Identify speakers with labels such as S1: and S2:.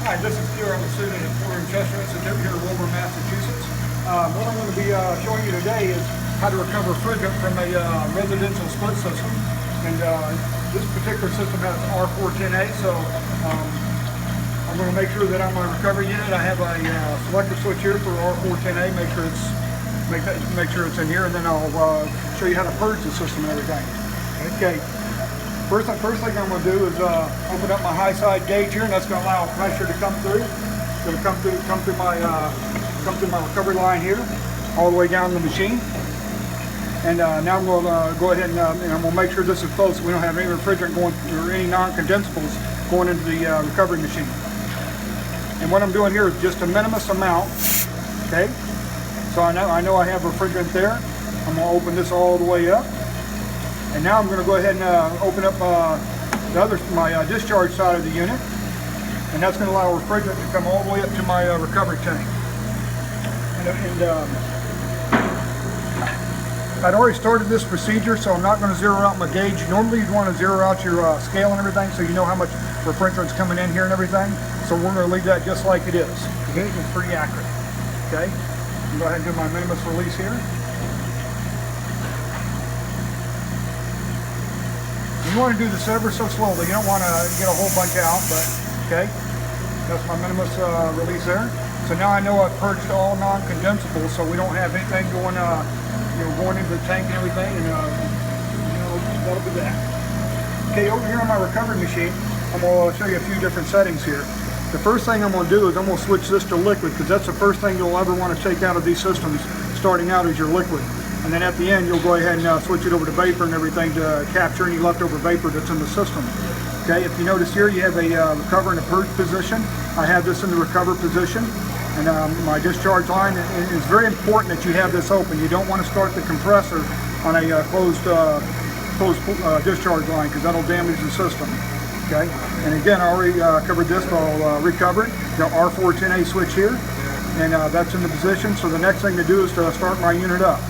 S1: Hi, this is Peter. I'm a student at Ford & Chester Institute here in Wilbur, Massachusetts. What I'm going to be showing you today is how to recover refrigerant from a residential split system. And this particular system has R410A, so I'm going to make sure that on my recovery unit I have a selector switch here for R410A. Make sure it's in here, and then I'll show you how to purge the system and everything. Okay. First thing I'm going to do is open up my high side gauge here, and that's going to allow pressure to come through. It's going to come through my recovery line here, all the way down the machine. And now I'm going to go ahead and I'm going to make sure this is close so we don't have any refrigerant going or any non-condensables going into the recovery machine. And what I'm doing here is just a minimus amount. Okay, so I know I have refrigerant there. I'm going to open this all the way up. And now I'm going to go ahead and open up my discharge side of the unit, and that's going to allow refrigerant to come all the way up to my recovery tank. I'd already started this procedure, so I'm not going to zero out my gauge. Normally you'd want to zero out your scale and everything so you know how much refrigerant's coming in here and everything. So we're going to leave that just like it is. Okay, it's pretty accurate. Okay, I'm going to go ahead and do my minimus release here. You want to do this ever so slowly. You don't want to get a whole bunch out, but okay. That's my minimus release there. So now I know I've purged all non-condensables, so we don't have anything going, going into the tank and everything, and that'll be that. Okay, over here on my recovery machine, I'm going to show you a few different settings here. The first thing I'm going to do is I'm going to switch this to liquid, because that's the first thing you'll ever want to take out of these systems, starting out as your liquid. And then at the end, you'll go ahead and switch it over to vapor and everything to capture any leftover vapor that's in the system. Okay, if you notice here, you have a recover and a purge position. I have this in the recover position. And my discharge line, it's very important that you have this open. You don't want to start the compressor on a closed discharge line, because that'll damage the system. Okay, and again, I already covered this, but I'll recover it. The R410A switch here, and that's in the position. So the next thing to do is to start my unit up.